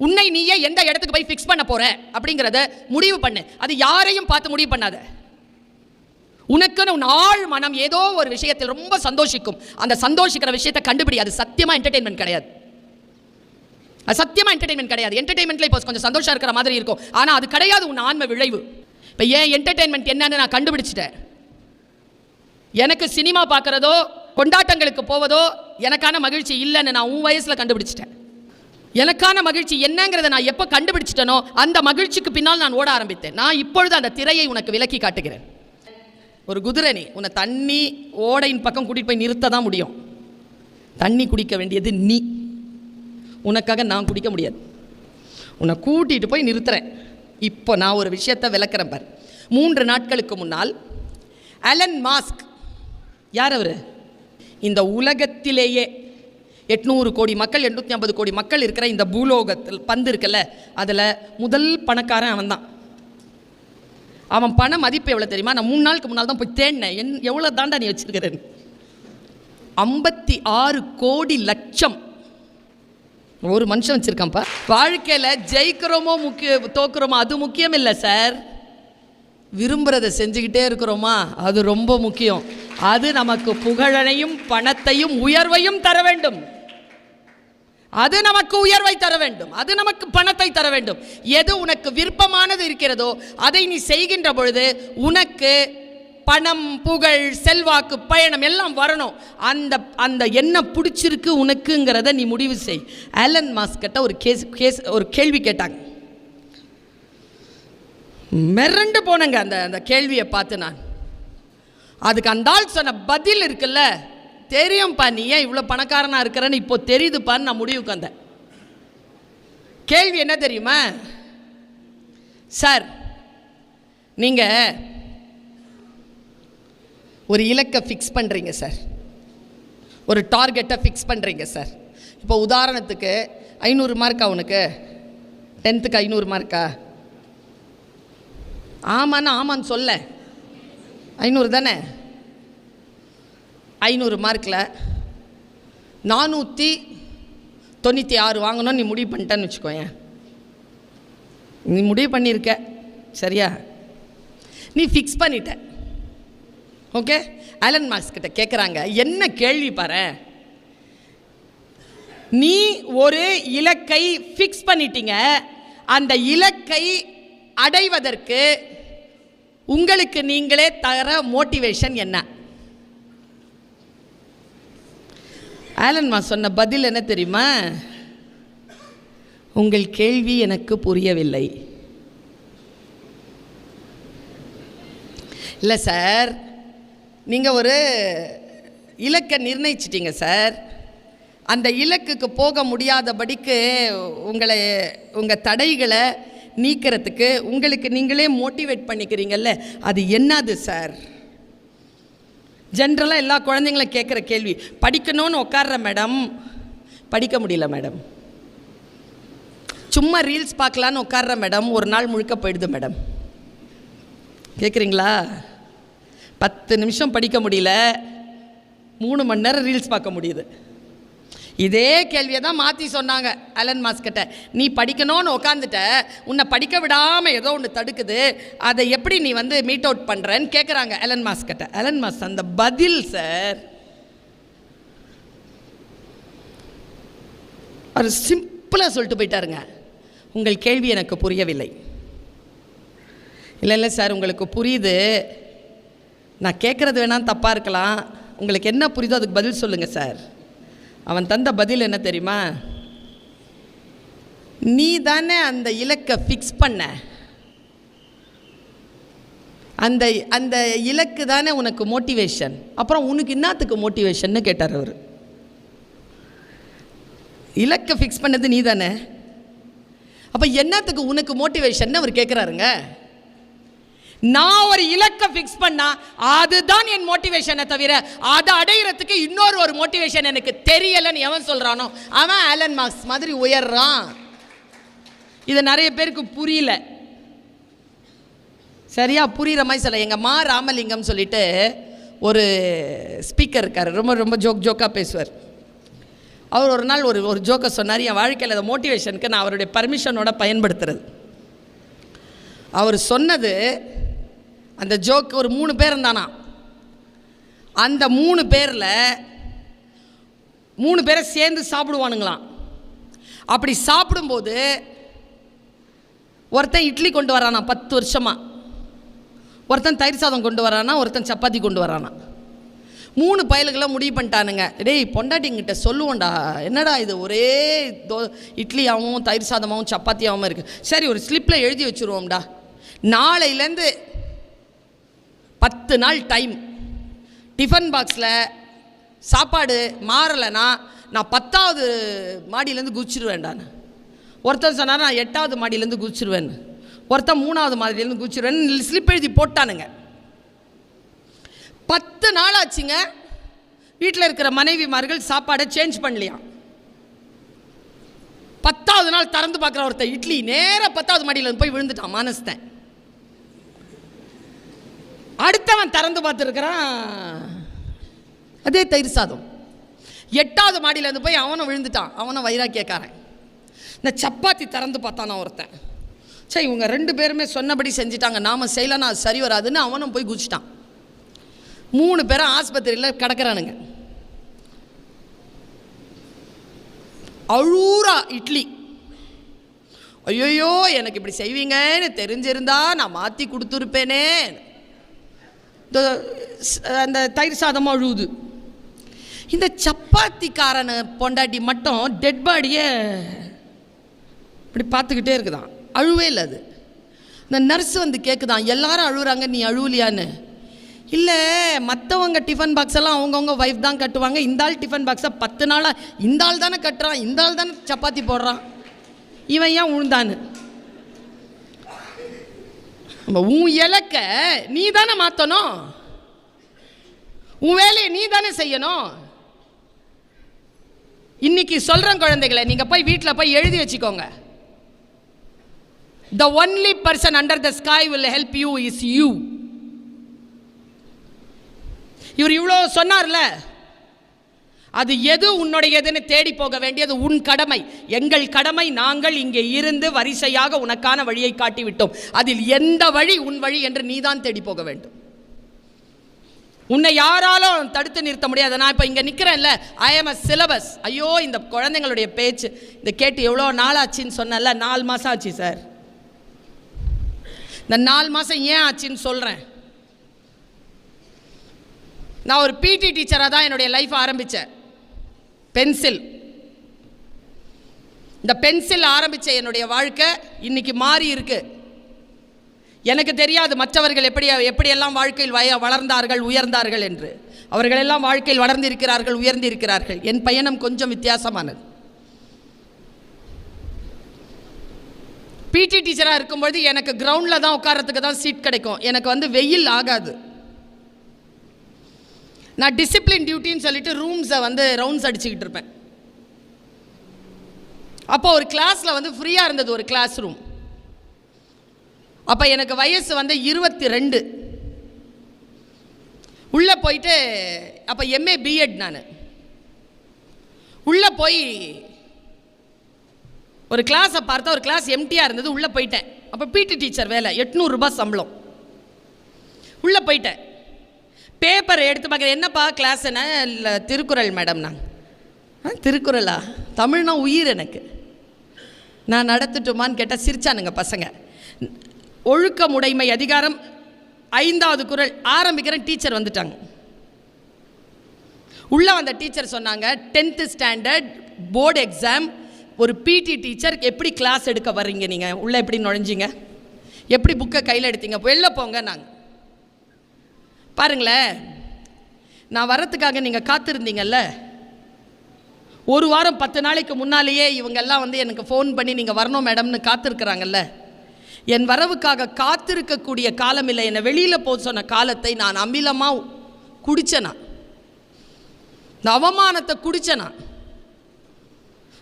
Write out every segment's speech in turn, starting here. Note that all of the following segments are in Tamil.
உன்னை நீயே எந்த இடத்துக்கு போய் ஃபிக்ஸ் பண்ண போற அப்படிங்கிறத முடிவு பண்ணு. அது யாரையும் பார்த்து முடிவு பண்ணாத. உனக்குன்னு உன் ஆழ் மனம் ஏதோ ஒரு விஷயத்தில் ரொம்ப சந்தோஷிக்கும். அந்த சந்தோஷிக்கிற விஷயத்தை கண்டுபிடி. அது சத்தியமா என்டர்டெயின்மெண்ட் கிடையாது. அது சத்தியமா என்டர்டெயின்மெண்ட் கிடையாது. என்டர்டெயின்மெண்ட்ல இப்போ கொஞ்சம் சந்தோஷம் இருக்கிற மாதிரி இருக்கும், ஆனால் அது கிடையாது உன் ஆன்ம விளைவு. இப்போ ஏன் என்டர்டெயின்மெண்ட் என்னன்னு நான் கண்டுபிடிச்சிட்டேன். எனக்கு சினிமா பார்க்குறதோ கொண்டாட்டங்களுக்கு போவதோ எனக்கான மகிழ்ச்சி இல்லைன்னு நான் உன் வயசில் கண்டுபிடிச்சிட்டேன். எனக்கான மகிழ்ச்சி என்னங்கிறத நான் எப்போ கண்டுபிடிச்சிட்டனோ அந்த மகிழ்ச்சிக்கு பின்னால் நான் ஓட ஆரம்பித்தேன். நான் இப்பொழுது அந்த திரையை உனக்கு விலக்கி காட்டுகிறேன். ஒரு குதிரை நீ உன்னை தண்ணி ஓடையின் பக்கம் கூட்டிகிட்டு போய் நிறுத்த தான் முடியும். தண்ணி குடிக்க வேண்டியது நீ. உனக்காக நான் குடிக்க முடியாது. உன்னை கூட்டிகிட்டு போய் நிறுத்துறேன். இப்போ நான் ஒரு விஷயத்தை விளக்குறேன் பார். 3 நாட்களுக்கு முன்னால் அலன் மாஸ்க், யார் அவர்? இந்த உலகத்திலேயே 800 கோடி மக்கள் 850 கோடி மக்கள் இருக்கிற இந்த பூலோகத்தில் பந்து இருக்குல்ல, அதில் முதல் பணக்காரன் அவன் தான். அவன் பண மதிப்பு எவ்வளோ தெரியுமா? நான் 3 நாளுக்கு முன்னால் தான் போய் தேடினேன். எவ்வளோ தாண்டா நீ வச்சிருக்கிறேன்? 56 கோடி லட்சம் ஒரு மனுஷன் வச்சிருக்கான்ப்பா. வாழ்க்கையில் ஜெயிக்கிறோமோ தோக்குறோமோ அது முக்கியம் இல்லை சார். விரும்புகிறத செஞ்சுக்கிட்டே இருக்கிறோமா அது ரொம்ப முக்கியம். அது நமக்கு புகழையும் பணத்தையும் உயர்வையும் தர வேண்டும். அது நமக்கு உயர்வை தர வேண்டும். அது நமக்கு பணத்தை தர வேண்டும். எது உனக்கு விருப்பமானது இருக்கிறதோ அதை நீ செய்கின்ற பொழுது உனக்கு பணம், புகழ், செல்வாக்கு, பயணம் எல்லாம் வரணும். அந்த என்ன பிடிச்சிருக்கு உனக்குங்கிறத நீ முடிவு செய். அலன் மாஸ்க் கிட்ட ஒரு கேள்வி கேட்டாங்க. மிரண்டு போனங்க அந்த கேள்வியை பார்த்து. நான் அதுக்கு அந்த ஆள் சொன்ன பதில் இருக்குல்ல, தெரியும்ப்பா நீ ஏன் இவ்வளோ பணக்காரனா இருக்கிறன்னு இப்போ தெரியுதுப்பான்னு நான் முடிவுக்கு வந்தேன். கேள்வி என்ன தெரியுமா? சார், நீங்கள் ஒரு இலக்கை ஃபிக்ஸ் பண்ணுறீங்க சார், ஒரு டார்கெட்டை ஃபிக்ஸ் பண்ணுறீங்க சார். இப்போ உதாரணத்துக்கு 500 மார்க்கா உனக்கு? 10th 500 மார்க்கா? ஆமான்னு சொல்ல. 500 தானே? 500 மார்க்கில் 496 வாங்கணும்னு நீ முடிவு பண்ணிட்டேன்னு வச்சுக்கோயேன். நீ முடிவு பண்ணியிருக்க சரியா? நீ ஃபிக்ஸ் பண்ணிட்ட. ஓகே. அலன் மாஸ்க் கிட்ட கேட்குறாங்க, என்ன கேள்வி பாரு, நீ ஒரு இலக்கை ஃபிக்ஸ் பண்ணிட்டீங்க, அந்த இலக்கை அடைவதற்கு உங்களுக்கு நீங்களே தர மோட்டிவேஷன் என்ன? ஆலன் மாஸ் சொன்ன பதில் என்ன தெரியுமா? உங்கள் கேள்வி எனக்கு புரியவில்லை. இல்லை சார், நீங்கள் ஒரு இலக்கை நிர்ணயிச்சிட்டீங்க சார். அந்த இலக்குக்கு போக முடியாதபடிக்கு உங்கள் தடைகளை நீக்கிறதுக்கு உங்களுக்கு நீங்களே மோட்டிவேட் பண்ணிக்கிறீங்கல்ல, அது என்னது சார்? ஜென்ரலாக எல்லா குழந்தைங்களும் கேட்குற கேள்வி. படிக்கணும்னு உட்கார்ற மேடம், படிக்க முடியல மேடம். சும்மா ரீல்ஸ் பார்க்கலான்னு உட்கார்ற மேடம், ஒரு நாள் முழுக்க போயிடுது மேடம். கேட்குறீங்களா? 10 நிமிஷம் படிக்க முடியல, 3 மணி நேரம் ரீல்ஸ் பார்க்க முடியுது. இதே கேள்வியை தான் மாற்றி சொன்னாங்க அலன் மாஸ்க் கிட்ட. நீ படிக்கணும்னு உட்காந்துட்ட, உன்னை படிக்க விடாமல் ஏதோ ஒன்று தடுக்குது, அதை எப்படி நீ மீட் அவுட் பண்ணுறன்னு கேட்குறாங்க அலன் மாஸ்க் கிட்ட. அலன் மாஸ்க் அந்த பதில் சார், அவர் சிம்பிளாக சொல்லிட்டு போயிட்டாருங்க, உங்கள் கேள்வி எனக்கு புரியவில்லை. இல்லை சார், உங்களுக்கு புரியுது, நான் கேட்குறது வேணாம் தப்பாக இருக்கலாம், உங்களுக்கு என்ன புரியுதோ அதுக்கு பதில் சொல்லுங்கள் சார். அவன் தந்த பதில் என்ன தெரியுமா? நீ தானே அந்த இலக்கை ஃபிக்ஸ் பண்ண, அந்த இலக்கு தானே உனக்கு மோட்டிவேஷன், அப்புறம் உனக்கு என்னத்துக்கு மோட்டிவேஷன்னு கேட்டார் அவர். இலக்கை ஃபிக்ஸ் பண்ணது நீ தானே, அப்போ என்னத்துக்கு உனக்கு மோட்டிவேஷன் அவர் கேட்குறாருங்க. நான் ஒரு இலக்கை ஃபிக்ஸ் பண்ணா அதுதான் என் மோட்டிவேஷனை தவிர அதை அடையிறதுக்கு ஒரு மோட்டிவேஷன் எனக்கு தெரியலன்னு எவன் சொல்கிறானோ அவன் ஆலன் மாஸ்க் மாதிரி உயர்றான். இது நிறைய பேருக்கு புரியல. சரியா புரிகிற மாதிரி சொல்ல. எங்கள் மா ராமலிங்கம் சொல்லிட்டு ஒரு ஸ்பீக்கர் இருக்கார், ரொம்ப ரொம்ப ஜோக்காக பேசுவார். அவர் ஒரு நாள் ஒரு ஜோக்கை சொன்னார். என் வாழ்க்கையில் அதை மோட்டிவேஷனுக்கு நான் அவருடைய பர்மிஷனோட பயன்படுத்துறது. அவர் சொன்னது அந்த ஜோக்கு, ஒரு 3 பேர் இருந்தானா, அந்த 3 பேரில் 3 பேரை சேர்ந்து சாப்பிடுவானுங்களாம். அப்படி சாப்பிடும்போது ஒருத்தன் இட்லி கொண்டு வரானா 10 வருஷமாக, ஒருத்தன் தயிர் சாதம் கொண்டு வரானா, ஒருத்தன் சப்பாத்தி கொண்டு வரானா. 3 பயலுக்கெல்லாம் முடிவு பண்ணிட்டானுங்க, டேய் பொண்டாட்டிங்கிட்ட சொல்லுவோண்டா, என்னடா இது ஒரே இட்லியாகவும் தயிர் சாதமாகவும் சப்பாத்தியாகவும் இருக்குது, சரி ஒரு ஸ்லிப்பில் எழுதி வச்சுருவோம்டா, நாளையிலேருந்து 10 நாள் டைம், டிஃபன் பாக்ஸில் சாப்பாடு மாறலைன்னா நான் 10வது மாடியிலேருந்து குதிச்சிருவேன்டான்னு. ஒருத்தன் சொன்னார் நான் 8வது மாடியிலேருந்து குதிச்சிருவேன்னு, ஒருத்தன் 3வது மாடியிலேருந்து குதிச்சிருவேன்னு ஸ்லிப் எழுதி போட்டானுங்க. 10 நாள் ஆச்சுங்க. வீட்டில் இருக்கிற மனைவிமார்கள் சாப்பாடை சேஞ்ச் பண்ணலையா. 10வது நாள் திறந்து பார்க்குற ஒருத்தன் இட்லி நேராக 10வது மாடியில் போய் விழுந்துட்டான், மானஸ்தன். அடுத்தவன் திறந்து பார்த்துருக்கிறான், அதே தயிர் சாதம். 8வது மாடியிலேருந்து போய் அவனை விழுந்துட்டான், அவனை வைராக்கியக்காரன். இந்த சப்பாத்தி திறந்து பார்த்தானா ஒருத்தன், சரி இவங்க 2 பேருமே சொன்னபடி செஞ்சிட்டாங்க, நாம் செய்யலைன்னா அது சரி வராதுன்னு அவனும் போய் குதிச்சிட்டான். 3 பேரும் ஆஸ்பத்திரியில் கிடக்கிறானுங்க. அழூரா இட்லி, ஐயோயோ எனக்கு இப்படி செய்வீங்கன்னு தெரிஞ்சிருந்தா நான் மாற்றி கொடுத்துருப்பேனே. அந்த தயிர் சாதமும் அழுவுது. இந்த சப்பாத்திக்காரன பொண்டாட்டி மட்டும் டெட் பாடியை இப்படி பார்த்துக்கிட்டே இருக்குதான், அழுவே இல்லை. அது இந்த நர்ஸ் வந்து கேட்குதான், எல்லாரும் அழுகுறாங்க நீ அழுவலியான்னு. இல்லை, மற்றவங்க டிஃபன் பாக்ஸ் எல்லாம் அவங்கவுங்க ஒய்ஃப் தான் கட்டுவாங்க, இந்த ஆள் டிஃபன் பாக்ஸை 10 நாளாக இந்த ஆள் தானே கட்டுறான், இந்த ஆள் தானே சப்பாத்தி போடுறான், இவன் ஏன் உழுந்தான்னு. உன் இலக்க நீ தானே மாற்றணும், உன் வேலையை நீ தானே செய்யணும். இன்னைக்கு சொல்கிறேன் குழந்தைகளை, நீங்கள் போய் வீட்டில் போய் எழுதி வச்சுக்கோங்க. The only person under the sky will help you is you. இவர் இவ்வளோ சொன்னார்ல, அது எது உன்னுடையதுன்னு தேடி போக வேண்டியது உன் கடமை. எங்கள் கடமை, நாங்கள் இங்கே இருந்து வரிசையாக உனக்கான வழியை காட்டிவிட்டோம். அதில் எந்த வழி உன் வழி என்று நீதான் தேடி போக வேண்டும். உன்னை யாராலும் தடுத்து நிறுத்த முடியாது. நான் இப்போ இங்கே நிற்கிறேன்ல, ஐ ஆம் அ சிலபஸ். ஐயோ இந்த குழந்தைங்களுடைய பேச்சு இந்த கேட்டு எவ்வளோ நாள் ஆச்சுன்னு சொன்னல, 4 மாதம் ஆச்சு சார். இந்த 4 மாதம் ஏன் ஆச்சுன்னு சொல்கிறேன். நான் ஒரு பிடி டீச்சராக தான் என்னுடைய லைஃப் ஆரம்பித்தேன். பென்சில், இந்த பென்சில் ஆரம்பித்த என்னுடைய வாழ்க்கை இன்னைக்கு மாறி இருக்கு. எனக்கு தெரியாது மற்றவர்கள் எப்படியெல்லாம் வாழ்க்கையில் வளர்ந்தார்கள் உயர்ந்தார்கள் என்று. அவர்களெல்லாம் வாழ்க்கையில் வளர்ந்திருக்கிறார்கள், உயர்ந்திருக்கிறார்கள். என் பயணம் கொஞ்சம் வித்தியாசமானது. பிடி டீச்சராக இருக்கும்பொழுது எனக்கு கிரவுண்டில் தான் உட்காரத்துக்கு தான் சீட் கிடைக்கும். எனக்கு வந்து வெயில் ஆகாது. நான் டிசிப்ளின் டியூட்டின்னு சொல்லிட்டு ரூம்ஸை வந்து ரவுண்ட்ஸ் அடிச்சுக்கிட்டு இருப்பேன். அப்போ ஒரு கிளாஸில் வந்து ஃப்ரீயாக இருந்தது ஒரு கிளாஸ் ரூம். அப்போ எனக்கு வயசு வந்து 22. உள்ளே போயிட்டு, அப்போ எம்ஏ பிஎட் நான். உள்ளே போய் ஒரு கிளாஸை பார்த்தா, ஒரு கிளாஸ் எம்டியாக இருந்தது. உள்ளே போயிட்டேன். அப்போ பிடி டீச்சர் வேலை, 800 ரூபாய் சம்பளம். உள்ளே போயிட்டேன். பேப்பரை எடுத்து பார்க்குறேன், என்னப்பா கிளாஸ்னா, இல்லை திருக்குறள் மேடம். நாங்கள் திருக்குறளா, தமிழ்னா உயிர் எனக்கு, நான் நடத்தட்டுமான்னு கேட்டால் சிரிச்சானுங்க பசங்க. ஒழுக்கமுடைமை அதிகாரம் 5வது குறள் ஆரம்பிக்கிறேன். டீச்சர் வந்துட்டாங்க. உள்ளே வந்த டீச்சர் சொன்னாங்க, 10th ஸ்டாண்டர்ட் போர்டு எக்ஸாம், ஒரு பிடி டீச்சர் எப்படி கிளாஸ் எடுக்க வர்றீங்க, நீங்கள் உள்ளே எப்படி நுழைஞ்சிங்க, எப்படி புக்கை கையில் எடுத்தீங்க, வெளில போங்க. நாங்கள் பாருங்களேன், நான் வர்றதுக்காக நீங்கள் காத்திருந்தீங்கல்ல, 1 வாரம் 10 நாளைக்கு முன்னாலேயே இவங்கெல்லாம் வந்து எனக்கு ஃபோன் பண்ணி நீங்கள் வரணும் மேடம்னு காத்திருக்கிறாங்கல்ல. என் வரவுக்காக காத்திருக்கக்கூடிய காலம் இல்லை. என்னை வெளியில் போக சொன்ன காலத்தை நான் அமிலமாக குடித்தேனா, இந்த அவமானத்தை குடித்தேனா.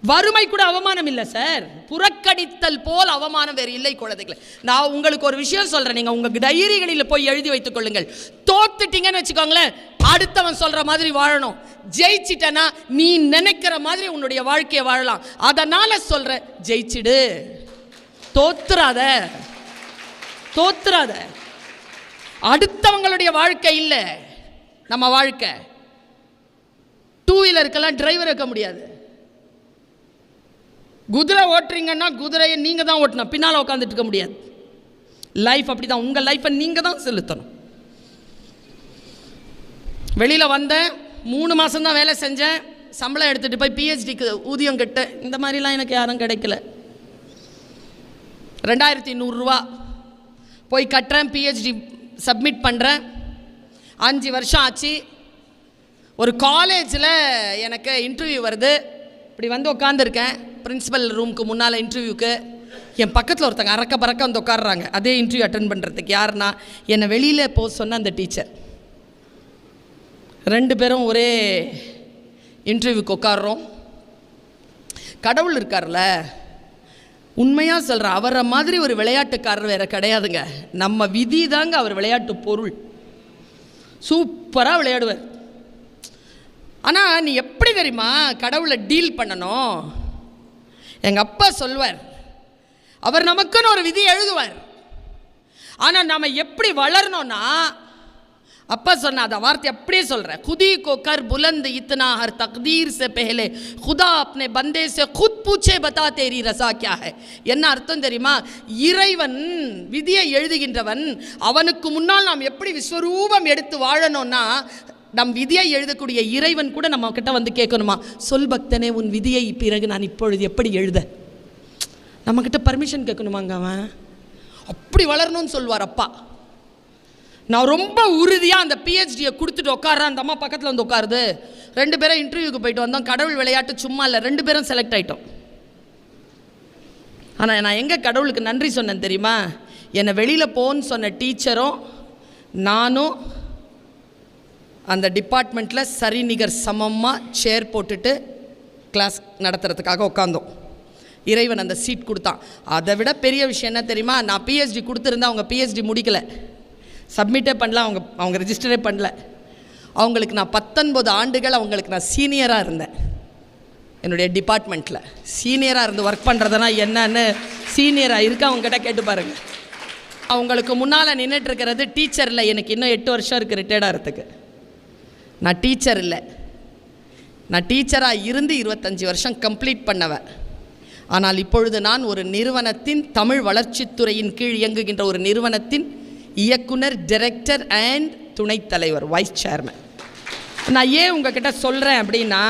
வறுமை கூட அவமானம் இல்லை சார். புறக்கணித்தல் போல் அவமானம் வேறு இல்லை குழந்தைகளை. நான் உங்களுக்கு ஒரு விஷயம் சொல்கிறேன், நீங்கள் உங்கள் டைரிகளில் போய் எழுதி வைத்துக் கொள்ளுங்கள். தோத்துட்டீங்கன்னு வச்சுக்கோங்களேன், அடுத்தவன் சொல்கிற மாதிரி வாழணும். ஜெயிச்சிட்டனா நீ நினைக்கிற மாதிரி உன்னுடைய வாழ்க்கையை வாழலாம். அதனால் சொல்கிற, ஜெயிச்சிடு, தோத்துறாத. அடுத்தவங்களுடைய வாழ்க்கை இல்லை நம்ம வாழ்க்கை. டூ வீலருக்கெல்லாம் டிரைவர் வைக்க முடியாது. குதிரை ஓட்டுறீங்கன்னா குதிரையை நீங்கள் தான் ஓட்டணும், பின்னால் உட்காந்துட்டு இருக்க முடியாது. லைஃப் அப்படி தான், உங்கள் லைஃப்பை நீங்கள் தான் செலுத்தணும். வெளியில் வந்தேன், 3 மாதம் தான் வேலை செஞ்சேன், சம்பளம் எடுத்துகிட்டு போய் பிஹெச்டிக்கு ஊதியம் கட்ட, இந்த மாதிரிலாம் எனக்கு யாரும் கிடைக்கல. 2100 ரூபா போய் கட்டுறேன், பிஹெச்டி சப்மிட் பண்ணுறேன். 5 வருஷம் ஆச்சு. ஒரு காலேஜில் எனக்கு இன்டர்வியூ வருது. இப்படி வந்து உட்காந்துருக்கேன் பிரின்ஸிபல் ரூமுக்கு முன்னால் இன்டர்வியூக்கு. என் பக்கத்தில் ஒருத்தங்க அறக்க பறக்க வந்து உட்காடுறாங்க அதே இன்டர்வியூ அட்டன் பண்ணுறதுக்கு. யாருன்னா, என்னை வெளியில் போக சொன்ன அந்த டீச்சர். 2 பேரும் ஒரே இன்டர்வியூக்கு உட்காடுறோம். கடவுள் இருக்கார்ல, உண்மையாக சொல்கிறேன், அவரை மாதிரி ஒரு விளையாட்டுக்காரர் வேறு கிடையாதுங்க. நம்ம விதி தாங்க அவர் விளையாட்டு பொருள். சூப்பராக விளையாடுவார். ஆனால் நீ எப்படி தெரியுமா கடவுளை டீல் பண்ணணும்? எங்கள் அப்பா சொல்வார், அவர் நமக்குன்னு ஒரு விதி எழுதுவார். ஆனால் நாம் எப்படி வளரணும்னா, அப்பா சொன்ன அந்த வார்த்தை அப்படியே சொல்கிறேன், खुदी को कर बुलंद इतना हर तकदीर से पहले खुदा अपने बंदे से खुद पूछे बता तेरी रज़ा क्या है. என்ன அர்த்தம் தெரியுமா? இறைவன் விதியை எழுதுகின்றவன். அவனுக்கு முன்னால் நாம் எப்படி விஸ்வரூபம் எடுத்து வாழணும்னா, நம் விதியை எழுதக்கூடிய இறைவன் கூட நம்ம கிட்ட வந்து கேட்கணுமா, சொல் பக்தனே உன் விதியை பிறகு நான் இப்பொழுது எப்படி எழுத. நம்மக்கிட்ட பர்மிஷன் கேட்கணுமாங்க. அவன் அப்படி வளரணும்னு சொல்வார் அப்பா. நான் ரொம்ப உறுதியாக அந்த பிஹெச்டியை கொடுத்துட்டு உட்காடுறேன். அந்த அம்மா பக்கத்தில் வந்து உட்காருது. 2 பேரும் இன்டர்வியூக்கு போயிட்டு வந்தோம். கடவுள் விளையாட்டு சும்மா இல்லை, 2 பேரும் செலக்ட் ஆகிட்டோம். ஆனால் நான் எங்கே கடவுளுக்கு நன்றி சொன்னேன் தெரியுமா? என்னை வெளியில் போன்னு சொன்ன டீச்சரும் நானும் அந்த டிபார்ட்மெண்ட்டில் சரிநிகர் சமமாக சேர் போட்டுட்டு கிளாஸ் நடத்துறதுக்காக உட்காந்தோம். இறைவன் அந்த சீட் கொடுத்தான். அதை விட பெரிய விஷயம் என்ன தெரியுமா? நான் பிஹெச்டி கொடுத்துருந்தேன், அவங்க பிஹெச்டி முடிக்கலை, சப்மிட்டே பண்ணல, அவங்க ரெஜிஸ்டரே பண்ணல. அவங்களுக்கு நான் 19 ஆண்டுகள் அவங்களுக்கு நான் சீனியராக இருந்தேன். என்னுடைய டிபார்ட்மெண்ட்டில் சீனியராக இருந்து ஒர்க் பண்ணுறதுனா என்னன்னு சீனியராக இருக்க அவங்ககிட்ட கேட்டு பாருங்கள். அவங்களுக்கு முன்னால் நின்றுட்டுருக்கிறது டீச்சரில். எனக்கு இன்னும் 8 வருஷம் இருக்குது ரிட்டையர்ட் ஆகிறதுக்கு. நான் டீச்சர் இல்லை, நான் டீச்சராக இருந்து 25 வருஷம் கம்ப்ளீட் பண்ணவன். ஆனால் இப்பொழுது நான் ஒரு நிறுவனத்தின் தமிழ் வளர்ச்சித்துறையின் கீழ் இயங்குகின்ற ஒரு நிறுவனத்தின் இயக்குனர், டைரக்டர் அண்ட் துணைத் தலைவர், வைஸ் சேர்மன். நான் ஏன் உங்ககிட்ட சொல்கிறேன் அப்படின்னா,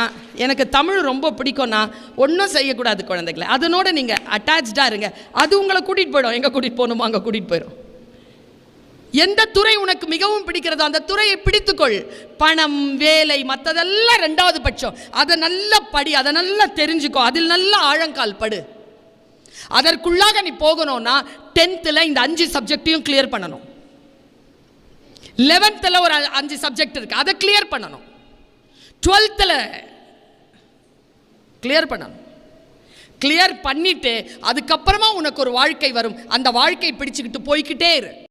எனக்கு தமிழ் ரொம்ப பிடிக்கும்னா ஒன்றும் செய்யக்கூடாது குழந்தைகளை. அதனோட நீங்கள் அட்டாச்சாக இருங்க. அது உங்களை கூட்டிகிட்டு போயிடும். எங்கே கூட்டிகிட்டு போகணுமோ அங்கே கூட்டிகிட்டு போயிடும். எந்த துறை உனக்கு மிகவும் பிடிக்கிறதோ அந்த துறையை பிடித்துக்கொள். பணம், வேலை, மற்றதெல்லாம் 2வது பட்சம். அதை நல்லா படி, அதை நல்லா தெரிஞ்சுக்கோ, அதில் நல்லா ஆழங்கால் படு. அதற்குள்ளாக நீ போகணும்னா 10th இந்த 5 சப்ஜெக்டையும் கிளியர் பண்ணணும். 11th ஒரு 5 சப்ஜெக்ட் இருக்கு, அதை கிளியர் பண்ணணும். 12th கிளியர் பண்ணணும். கிளியர் பண்ணிட்டு அதுக்கப்புறமா உனக்கு ஒரு வாழ்க்கை வரும். அந்த வாழ்க்கை பிடிச்சுக்கிட்டு போய்கிட்டே இரு.